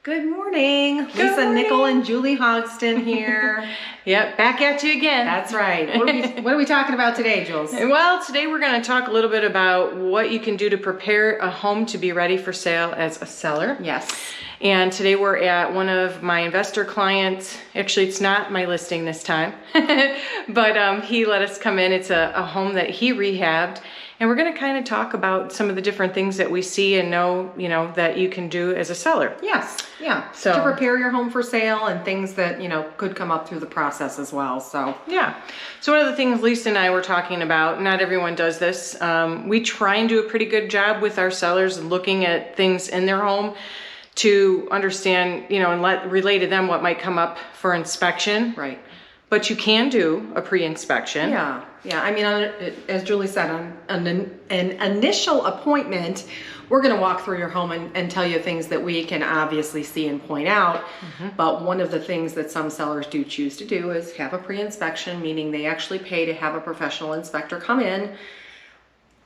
Good morning. Lisa Nickel and Julie Hogston here. Yep, back at you again. That's right. What are we talking about today, Jules? Well, today we're going to talk a little bit about what you can do to prepare a home to be ready for sale as a seller. Yes. And today we're at one of my investor clients. Actually, it's not my listing this time, but he let us come in. It's a home that he rehabbed. And we're going to kind of talk about some of the different things that we see and know, that you can do as a seller. Yes. Yeah. So to prepare your home for sale and things that, could come up through the process as well. So yeah. So one of the things Lisa and I were talking about, not everyone does this. We try and do a pretty good job with our sellers looking at things in their home to understand, and relay to them what might come up for inspection. Right. But you can do a pre-inspection. Yeah. Yeah. I mean, as Julie said, on an initial appointment, we're going to walk through your home and tell you things that we can obviously see and point out. Mm-hmm. But one of the things that some sellers do choose to do is have a pre-inspection, meaning they actually pay to have a professional inspector come in,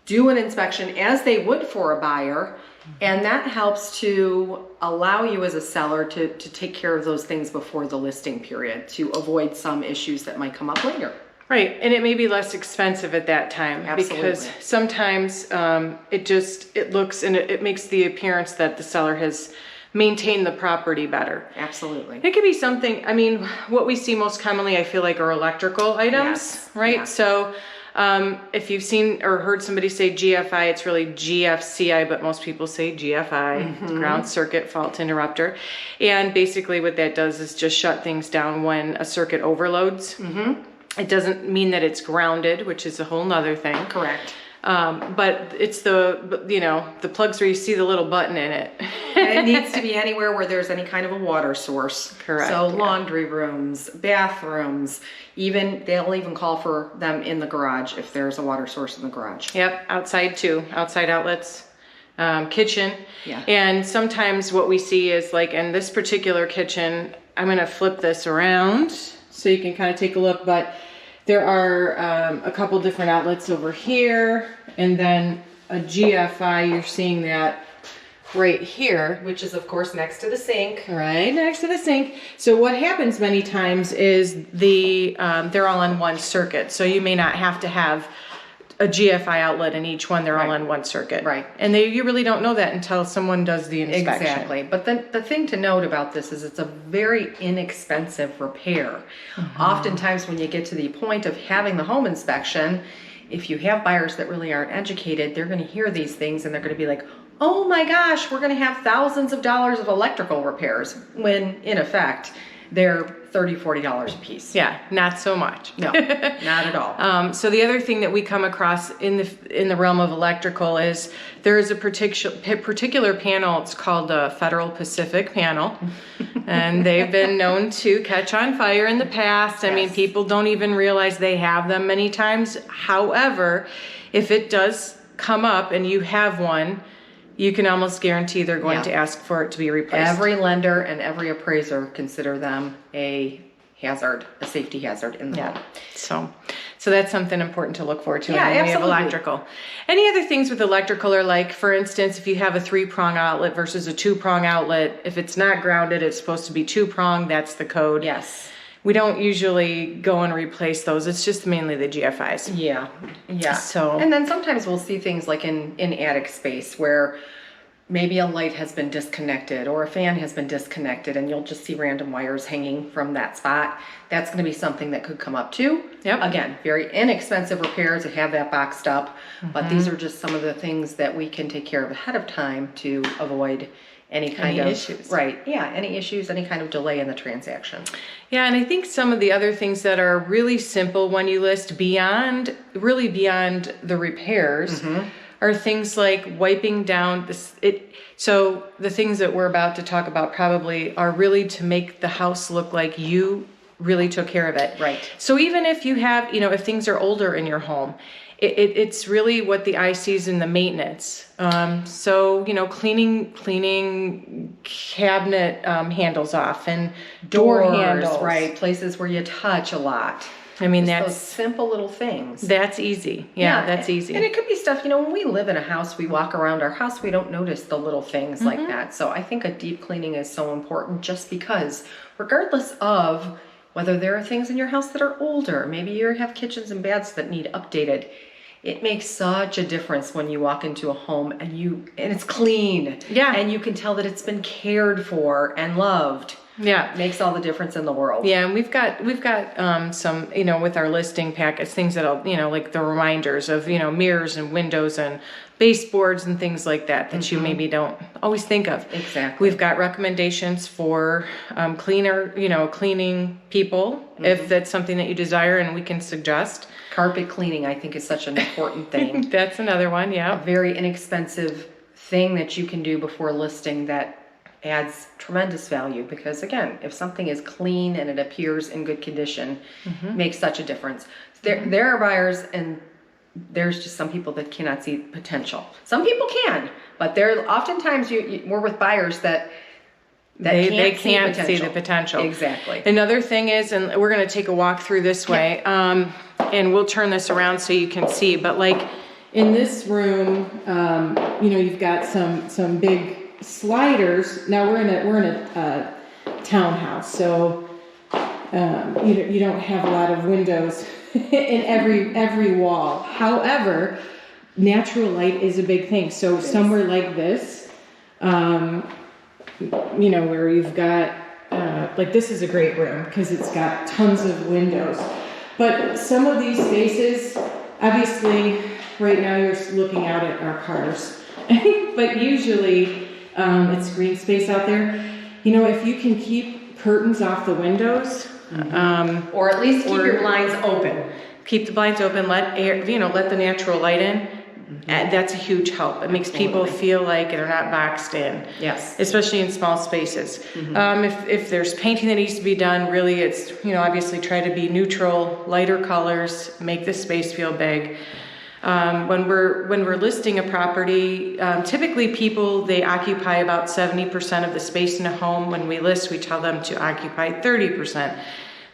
do an inspection as they would for a buyer. And that helps to allow you as a seller to take care of those things before the listing period to avoid some issues that might come up later. Right, and it may be less expensive at that time. Absolutely. Because sometimes it looks and it makes the appearance that the seller has maintained the property better. Absolutely. It could be something, what we see most commonly, I feel like, are electrical items, yes. right? Yeah. So if you've seen or heard somebody say GFI, it's really GFCI, but most people say GFI, mm-hmm. Ground Circuit Fault Interrupter. And basically what that does is just shut things down when a circuit overloads. Mm-hmm. It doesn't mean that it's grounded, which is a whole nother thing. Correct. But it's the plugs where you see the little button in it. And it needs to be anywhere where there's any kind of a water source. Correct. So laundry rooms, bathrooms, they'll even call for them in the garage if there's a water source in the garage. Yep, outside too, outside outlets, kitchen. Yeah. And sometimes what we see is like in this particular kitchen, I'm going to flip this around so you can kind of take a look, but there are a couple different outlets over here, and then a GFI, you're seeing that right here. Which is, of course, next to the sink. Right next to the sink. So what happens many times is they're all on one circuit. So you may not have to have a GFI outlet in each one. They're all on one circuit. Right. And you really don't know that until someone does the inspection. Exactly. But the thing to note about this is it's a very inexpensive repair. Mm-hmm. Oftentimes when you get to the point of having the home inspection, if you have buyers that really aren't educated, they're going to hear these things and they're going to be like, oh my gosh, we're going to have thousands of dollars of electrical repairs, when in effect they're $30, $40 a piece. Yeah, not so much. No, not at all. So the other thing that we come across in the realm of electrical is there is a particular panel. It's called the Federal Pacific panel, and they've been known to catch on fire in the past. I mean, people don't even realize they have them many times. However, if it does come up and you have one, you can almost guarantee they're going to ask for it to be replaced. Every lender and every appraiser consider them a hazard, a safety hazard in the home. So that's something important to look forward to when we have electrical. Any other things with electrical are like, for instance, if you have a 3-prong outlet versus a 2-prong outlet, if it's not grounded, it's supposed to be 2-prong. That's the code. Yes. We don't usually go and replace those. It's just mainly the GFIs. Yeah. So, and then sometimes we'll see things like in attic space where maybe a light has been disconnected or a fan has been disconnected, and you'll just see random wires hanging from that spot. That's going to be something that could come up too. Yep. Again, very inexpensive repairs to have that boxed up, mm-hmm. but these are just some of the things that we can take care of ahead of time to avoid any kind of issues. Right. Yeah. Any issues, any kind of delay in the transaction. Yeah. And I think some of the other things that are really simple when you list beyond the repairs mm-hmm. are things like wiping down this. So the things that we're about to talk about probably are really to make the house look like you really took care of it. Right. So even if you have, if things are older in your home, it's really what the eye sees in the maintenance. So, cleaning cabinet handles off and door handles. Right, places where you touch a lot. I mean, Just those that's simple little things. that's easy. Yeah, that's easy. And it could be stuff, when we live in a house, we walk around our house, we don't notice the little things like that. So I think a deep cleaning is so important just because regardless of whether there are things in your house that are older, maybe you have kitchens and baths that need updated, it makes such a difference when you walk into a home and it's clean. Yeah. And you can tell that it's been cared for and loved. Yeah. It makes all the difference in the world. Yeah, and we've got some, with our listing packets, things that'll, like the reminders of, mirrors and windows and baseboards and things like that you maybe don't always think of. Exactly. We've got recommendations for cleaning people if that's something that you desire and we can suggest. Carpet cleaning, I think, is such an important thing. That's another one, yeah. A very inexpensive thing that you can do before listing that adds tremendous value, because again, if something is clean and it appears in good condition, makes such a difference. There are buyers, and there's just some people that cannot see potential. Some people can, but there oftentimes we're with buyers that they can't see the potential. Exactly. Another thing is, and we're going to take a walk through this way, and we'll turn this around so you can see, but like in this room, you've got some big sliders. Now we're in a townhouse, so you don't have a lot of windows in every wall. However, natural light is a big thing. So somewhere like this, where you've got this is a great room because it's got tons of windows. But some of these spaces, obviously, right now you're looking out at our cars, but usually. It's green space out there. If you can keep curtains off the windows, or at least keep your blinds open. Keep the blinds open. Let air, let the natural light in. And that's a huge help. It makes people feel like they're not boxed in. Yes, especially in small spaces. If there's painting that needs to be done, really, it's obviously try to be neutral, lighter colors, make the space feel big. When we're listing a property, typically people, they occupy about 70% of the space in a home. When we list, we tell them to occupy 30%.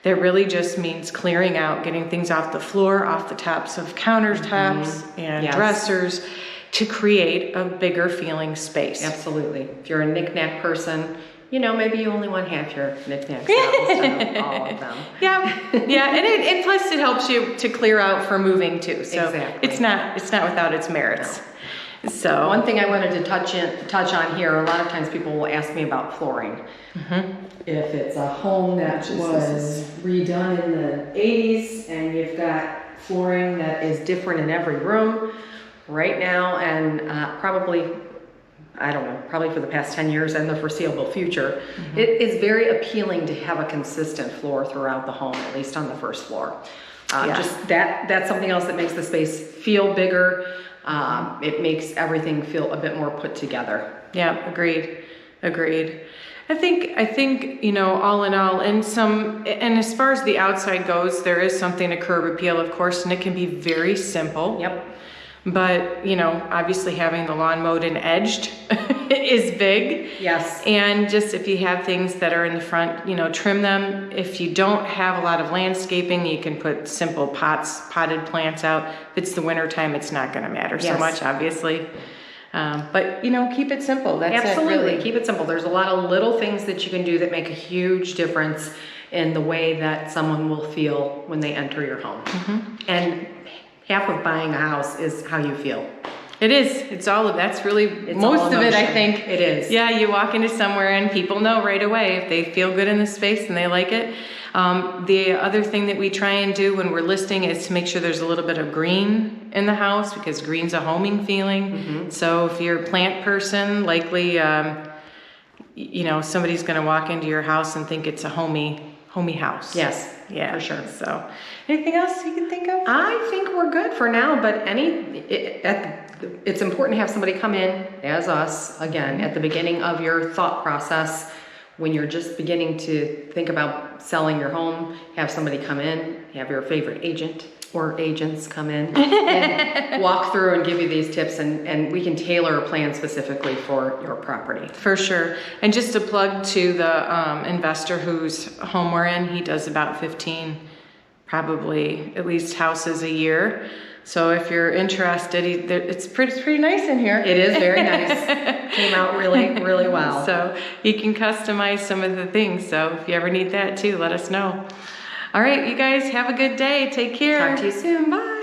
That really just means clearing out, getting things off the floor, off the tops of countertops and dressers to create a bigger feeling space. Absolutely. If you're a knick-knack person, maybe you only want half your knickknacks out instead of all of them. Yeah, and plus it helps you to clear out for moving too. So exactly. It's not without its merits. No. So one thing I wanted to touch on here, a lot of times people will ask me about flooring. If it's a home that was redone in the 80s and you've got flooring that is different in every room right now, and probably for the past 10 years and the foreseeable future, it is very appealing to have a consistent floor throughout the home, at least on the first floor. Just that's something else that makes the space feel bigger. It makes everything feel a bit more put together. Yeah, agreed. I think all in all, and as far as the outside goes, there is something to curb appeal, of course, and it can be very simple. Yep. But, obviously having the lawn mowed and edged is big. Yes. And just if you have things that are in the front, trim them. If you don't have a lot of landscaping, you can put simple potted plants out. If it's the winter time, it's not going to matter so much, obviously. But, keep it simple. That's Absolutely. It, really. Keep it simple. There's a lot of little things that you can do that make a huge difference in the way that someone will feel when they enter your home. And half of buying a house is how you feel. It is. It's most of it, I think. It is. Yeah, you walk into somewhere and people know right away if they feel good in the space and they like it. The other thing that we try and do when we're listing is to make sure there's a little bit of green in the house, because green's a homing feeling. So if you're a plant person, likely, somebody's going to walk into your house and think it's a homey house. Yes. Yeah, for sure. So, anything else you can think of? I think we're good for now, but it's important to have somebody come in, as us, again, at the beginning of your thought process, when you're just beginning to think about selling your home, have somebody come in, have your favorite agent or agents come in and walk through and give you these tips, and we can tailor a plan specifically for your property. For sure. And just a plug to the investor whose home we're in, he does about 15 probably at least houses a year. So if you're interested, it's pretty nice in here. It is very nice. Came out really, really well. So you can customize some of the things. So if you ever need that too, let us know. All right, you guys have a good day. Take care. Talk to you soon. Bye.